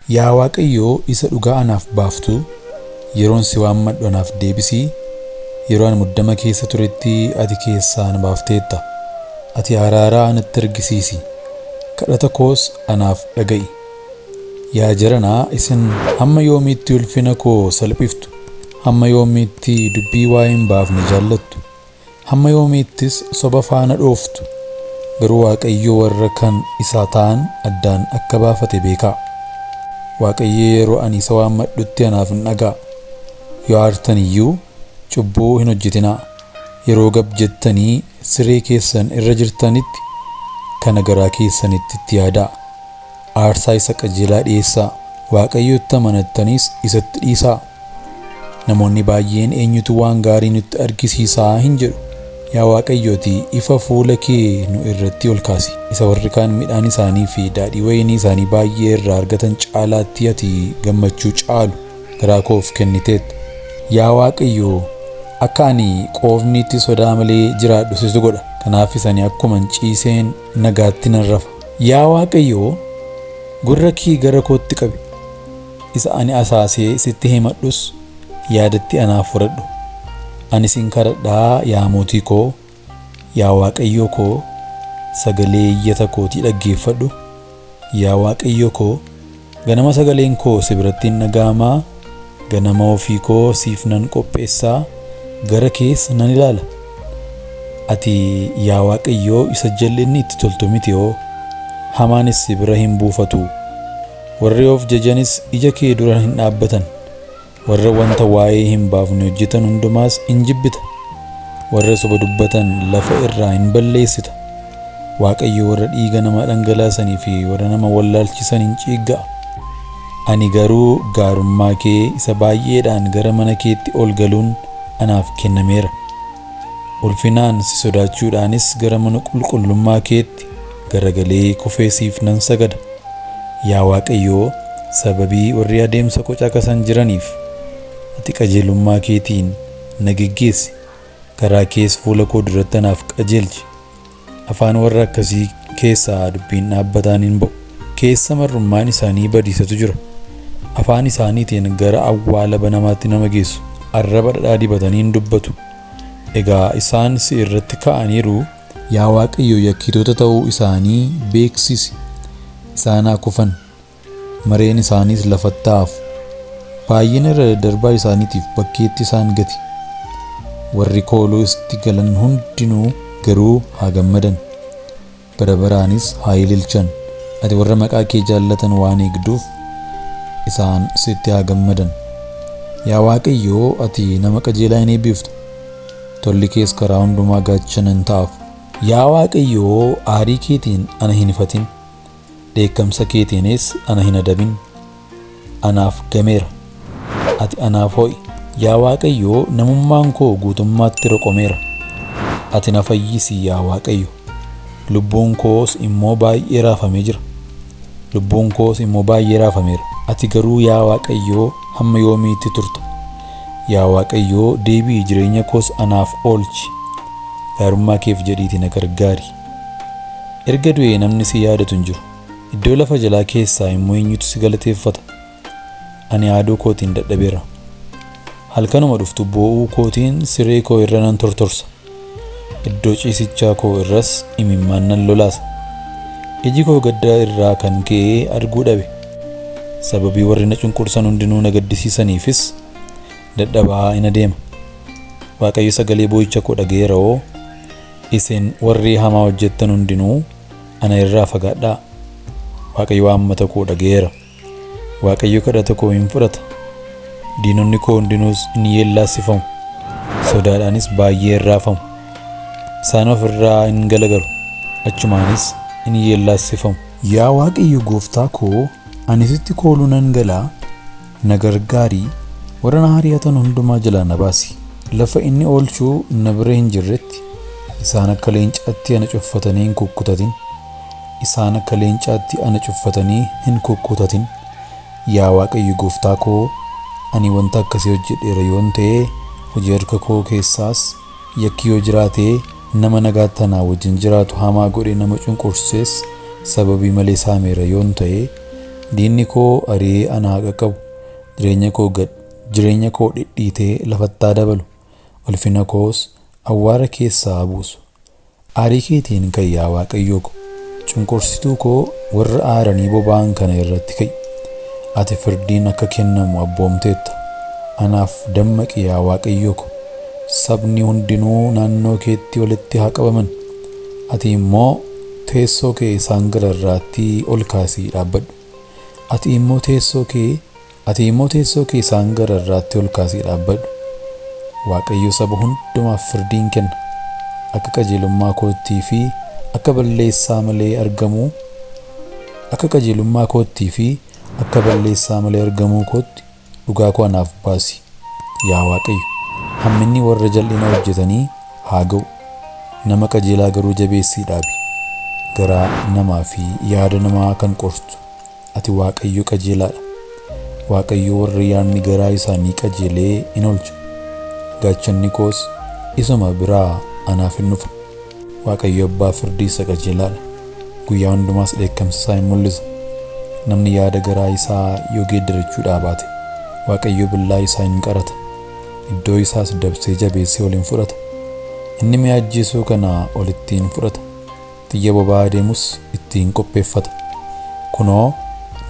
Yaa Waaqayyoo isa dhugaa anaaf baaftu, yeroon si waammadhu anaaf deebisii. Yeroo ani muddama keessa turetti ati keessaa na baafteetta. Ati araaraa anatti argisiisi, kadhata koos anaaf dhaga'i. Yaa jaranaa isin hamma yoomiitti ulfina koo salphiftu? Hamma yoomiitti dubbii waa'ee hin baafne jaallattu? Hamma yoomiittis soba faana dhooftu? Garuu Waaqayyo warra kan isaa ta'an addaan akka baafate beekaa. Waaqayyo yeroo ani isa waammadhutti anaaf hin dhaga'a. Yoo aartan iyyuu cubbuu hin hojjetinaa. Yeroo gab jettanii siree keessan irra jirtanitti kana garaa keessanitti itti yaadaa. Aarsaa isa qajeelaa dhiyeessaa. Waaqayyotti amanattaniis isatti dhiisaa. Namoonni baay'een eenyutu waan gaarii nutti argisiisaa hin jedhu. Yaa Waaqayyooti ifa fuula kee nu irratti ol kaasi. Isa warri kaan midhaan isaanii fi daadhii wayinii isaanii baay'ee irraa argatan caalaatti ati gammachuu caalu garaa koof kenniteetta. Yaa Waaqayyoo akka ani qoofniitti sodaa malee jiraadhu situ godha. Kanaafis ani akkuma ciiseen nagaatti nan rafa. Yaa Waaqayyoo gurra kee gara kootti qabi. Isa ani asaasee sitti himadhus yaadatti anaaf fudhadhu. Ani sin kadhadhaa yaa mootii koo. Yaa Waaqayyoo koo sagalee iyyata kootii dhaggeeffadhu. Yaa Waaqayyoo koo ganama sagaleen koo si biratti hin dhaga'amaa. Ganama ofii koo siif nan qopheessaa, gara kees nan ilaala. Ati yaa Waaqayyoo isa jal'inni itti toltu miti hoo? Hamaanis si bira hin buufatu. Warri of jajanis ija kee dura hin dhaabbatan. Warra wanta waa'ee hin baafne hojjetan hundumaas hin jibbita. Warra soba dubbatan lafa irraa hin balleessita. Waaqayyo warra dhiiga nama dhangalaasanii fi warra nama wallaalchisan hin ciigga'a. Ani garuu gaarummaa kee isa baay'eedhaan gara mana keetti ol galuun anaaf kennameera. Ulfinaan si sodaachuudhaanis gara mana qulqullummaa keetti garagalee kufeesiif nan sagada. Yaa Waaqayyoo sababii warri adeemsa koo caqasan jiraniif ati qajeelummaa keetiin na geggeessi. Karaa kees fuula koo duratti anaaf qajeelchi. Afaan warra akkasii keessaa dubbiin dhaabbataan hin ba'u. Keessa marrummaan isaanii badiisatu jira. Afaan isaaniitiin gara awwaala banamaatti nama geessu. Arraba dhadhaa dibatanii hin dubbatu. Egaa isaan si irratti ka'aniiru. Yaa Waaqayyo yakkitoota ta'uu isaanii beeksisi. Isaan haa kufan. Mareen isaaniis lafatti hafu. Baay'ina irra darbaa isaaniitiif bakkeetti isaan gati. Warri kooluu itti galan hundinuu garuu haa gammadan. Bara baraanis haa ililchan. Ati warra maqaa kee jaallatan waan eegduuf isaan sitti haa gammadan. Yaa Waaqayyoo ati nama qajeelaa hin eebbiftu. Tolli kees karaa hundumaa gaachana hin ta'aaf. Yaa Waaqayyoo aarii keetiin ana hin ifatin. Dheekkamsa keetiinis ana hin adabin. Anaaf gameera. Ati anaaf ho'i. Yaa Waaqayyoo namummaan koo guutummaatti roqomeera. Ati na fayyisi yaa Waaqayyo. Lubbuun koos immoo baay'ee raafamee jira. Lubbuun koos immoo baay'ee raafameera. Ati garuu yaa Waaqayyoo hamma yoomiitti turta? Yaa Waaqayyoo deebii jireenya koos anaaf oolchi. Gaarummaa keef jedhiitii na gargaari. Erga du'ee namni si yaadatu hin jiru. Iddoo lafa jalaa keessaa immoo eenyutu si galateeffata? Ani aaduu kootiin dadhabeera. Halkanuma dhuftu boo'uu kootiin siree koo irra nan tortorsa. Iddoo ciisichaa koo irras imimmaan nan lolaasa. Iji koo gaddaa irraa kan ka'ee arguu dhabe. Sababii warri na cunqursan hundinuu na gaddisiisaniifis dadhabaa ina deema. Waaqayyo sagalee boo'icha koo dhaga'eera hoo? Isin warri hamaa hojjettan hundinuu ana irraa fagaadhaa. Waaqayyo waammata koo dhaga'eera. Waaqayyo kadhata koo hin fudhata. Diinonni koo hundinuus ni yeellaasifamu. Sodaadhaanis baay'ee raafamu. Isaan ofirraa hin galagalu. Achumaanis ni yeellaasifamu. Yaa Waaqayyo gooftaa koo ani sitti kooluu nan galaa. Na gargaarii. Warra na hari'atan hundumaa jalaa na baasi. Lafa inni oolchuu na bira hin jirretti isaan akka leencaatti ana cuffatanii hin kukkutatin. Isaan akka leencaatti ana cuffatanii hin kukkutatin. Yaa Waaqayyo gooftaa koo ani wanta akkasii hojjedheera yoon ta'e hojii harka koo keessaas yakki yoo jiraate nama nagaatti anaa wajjin jiraatu hamaa godhee nama cunqursees sababii malee saameera yoon ta'e Diinni koo ari'ee anaa qaqqabu, jireenya koo dhidhiitee lafattaa dabalu, ulfina koos awwaara keessaa buusu. Aarii keetiin ka'i yaa Waaqayyoo ko, cunqursituu koo warra aaranii boba'an kana irratti ka'i. Ati firdiin akka kennamu abboomteetta. Anaaf dammaqi yaa Waaqayyoo ko. Sabni hundinuu naannoo keetti walitti haa qabaman. Ati immoo teessoo kee isaan gararraatti ol kaasii dhaabbadhu. Ati immoo teessoo kee isaan gararraatti ol kaasii dhaabbadhu. Waaqayyo saba hundumaaf firdiin kenna. Akka qajeelummaa koottii fi akka balleessaa malee argamuu kootti dhugaa koo anaaf baasi. Yaa Waaqayyo, hamminni warra jal'ina hojjetanii haa ga'u. Nama qajeelaa garuu jabeessii dhaabi. Garaa namaa fi yaada namaa kan qortu ati Waaqayyo qajeelaadha. Waaqayyo warra yaadni garaa isaanii qajeelee in oolcha. Gaachanni koos isuma biraa anaaf hin dhufa. Waaqayyo abbaa firdii isa qajeelaadha. Guyyaa hundumaas dheekkamsa isaa hin mul'isa. Namni yaada garaa isaa yoo geeddarachuudhaa baate, Waaqayyo billaa isaa hin qarata. Iddoo isaas dabsee jabeessee ol hin fudhata. Inni mi'a ajjeesuu kana ol ittiin fudhata. Xiyya boba'aa deemus ittiin qopheeffata. Kunoo,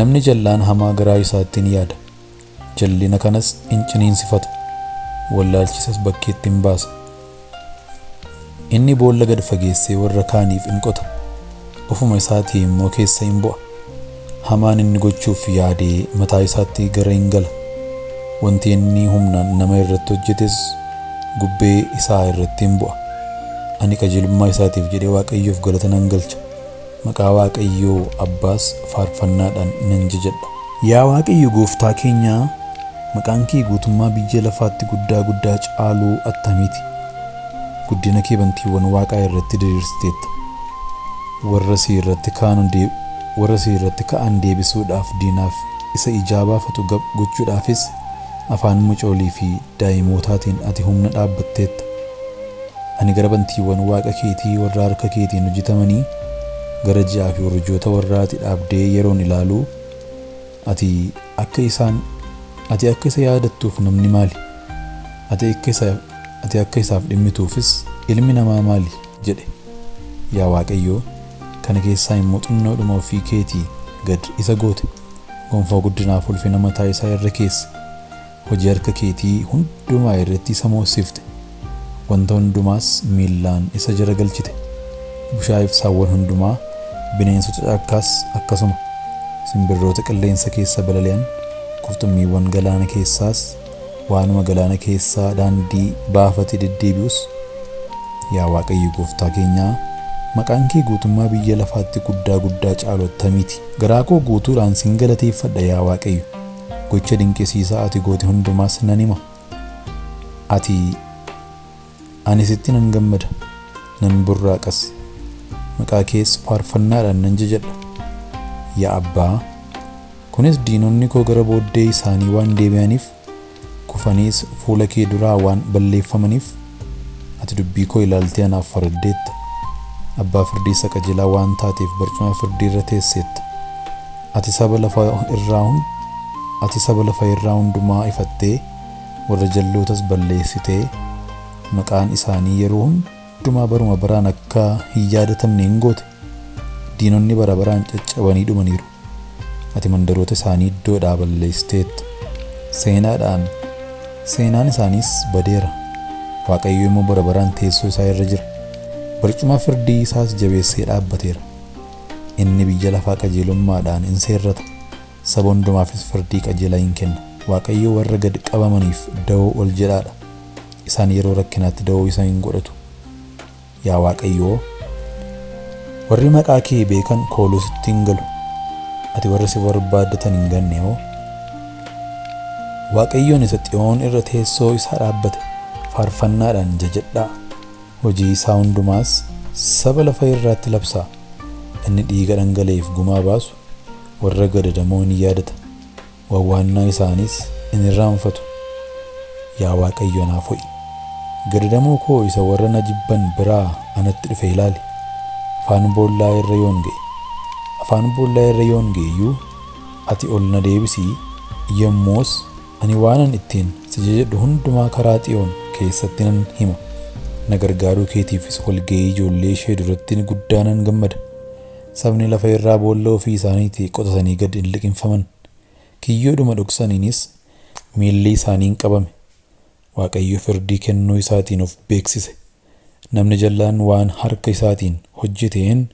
namni jallaan hamaa garaa isaatti ni yaada. Jallina kanas in ciniinsifata. Wallaalchisas bakkeetti hin baasa. Inni boolla gad fageessee warra kaaniif in qota. Ofuma isaatii immoo keessa hin bu'a. Hamaan inni gochuuf yaadee mataa isaatti gara hin gala. Wanti inni humnaan nama irratti hojjetes gubbee isaa irratti hin bu'a. Ani qajeelummaa isaatiif jedhee Waaqayyoof galata nan galcha. Maqaa Waaqayyoo Abbaas faarfannaadhaan nan jajadha. Yaa Waaqayyo Gooftaa keenyaa, maqaan kee guutummaa biyya lafaatti guddaa caaluu attamiiti. Guddina kee bantiiwwan Waaqaa irratti diriirsiteetta. Warra si irratti ka'an deebisuudhaaf diinaaf isa ijaa baafatu gochuudhaafis afaan mucoolii fi daa'imootaatiin ati humna dhaabbatteetta. Ani gara bantiiwwan Waaqa keetii warra harka keetiin hojjetamanii, gara ji'aa fi urjoota warra ati dhaabdee yeroon ilaaluu, ati akka isa yaadattuuf namni maali? Ati akka isaaf dhimmituufis ilmi namaa maali? jedhe. Yaa Waaqayyoo, kana keessaa immoo xinnoodhuma ofii keetii gad isa goote. Gonfoo guddinaaf ulfina mataa isaa irra keesse. Hojii harka keetii hundumaa irratti isa moosifte. Wanta hundumaas miillaan isa jala galchite. Bushaayee fi saawwan hundumaa, bineensota caakkaas akkasuma. Simbirroota qilleensa keessa balali'an, qurxummiiwwan galaana keessaas, waanuma galaana keessaa daandii baafate deddeebi'us. Yaa Waaqayyo Gooftaa keenyaa, maqaan kee guutummaa biyya lafaatti guddaa caalu attamiiti. Garaa koo guutuudhaan sin galateeffadha yaa Waaqayyo. Gocha dinqisiisaa ati goote hundumaas nan hima. Ani sitti nan gammada, nan burraaqas. Maqaa kees faarfannaadhaan nan jajadha. Yaa Abbaa, kunis diinonni koo gara booddee isaanii waan deebi'aniif, kufaniis fuula kee duraa waan balleeffamaniif, ati dubbii koo ilaaltee anaaf faraddeetta. Abbaa firdii isa qajeelaa waan taateef barcuma firdii irra teesseetta. Ati saba lafa irraa hundumaa ifattee, warra jallootas balleessitee, maqaan isaanii yeroo hundumaa baruma baraan akka hin yaadatamne hin goote. Diinonni bara baraan caccabanii dhumaniiru. Ati mandaroota isaanii iddoodhaa balleessiteetta. Seenaan isaaniis badeera. Waaqayyo immoo bara baraan teessoo isaa irra jira. Barcuma firdii isaas jabeessee dhaabbateera. Inni biyya lafaa qajeelummaadhaan in seerrata. Saba hundumaafis firdii qajeelaa in kenna. Waaqayyo warra gad qabamaniif da'oo ol jedhaadha. Isaan yeroo rakkinaatti da'oo isa hin godhatu. Yaa Waaqayyoo, warri maqaa kee beekan kooluu sitti hin galu. Ati warra si barbaaddatan hin ganne hoo? Waaqayyoon isa Xiyoon irra teessoo isaa dhaabbate faarfannaadhaan jajadhaa. Hojii isaa hundumaas saba lafa irraatti labsaa. Inni dhiiga dhangala'eef gumaa baasu warra gadadamoo ni yaadata. Wawwaannaa isaaniis in irraanfatu. Yaa Waaqayyo naaf ho'i. Gadadamoo koo isa warra na jibban biraa anatti dhufe ilaali. Afaan boollaa irra yoon ga'e iyyuu ati ol na deebisii yommus ani waanan ittiin si jajadhu hundumaa karaa Xiyoon keessatti nan hima. Na gargaaruu keetiifis walga'ii ijoollee ishee duratti guddaanan gammada. Sabni lafa irraa boolla ofii isaaniitii qotatanii gad hin liqinfaman. Kiyyoodhuma dhoksaniinis miilli isaanii hin qabame. Waaqayyo firdii kennuu isaatiin of beeksise. Namni jallaan waan harka isaatiin hojjeteen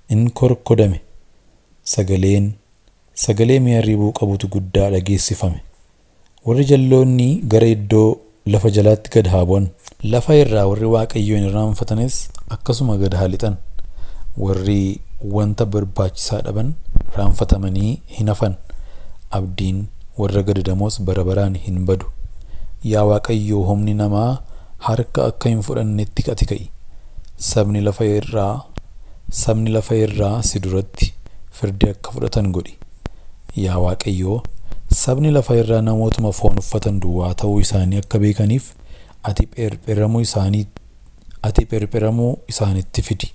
in korkodame. Sagalee mi'a ribuu qabutu guddaa dhageessifame. Warri jalloonni gara iddoo lafa jalaatti gad haa bu'an. Lafa irraa warri Waaqayyoon irraanfatanis akkasuma gad haa lixan. Warri wanta barbaachisaa dhaban raanfatamanii hin hafan. Abdiin warra gadadamoos bara baraan hin badu. Yaa Waaqayyoo, humni namaa harka akka hin fudhannetti ati ka'i. Sabni lafa irraa si duratti firdii akka fudhatan godhi. Yaa Waaqayyoo, sabni lafa irraa namootuma foon uffatan duwwaa ta'uu isaanii akka beekaniif ati pherpheramuu isaanitti fidi.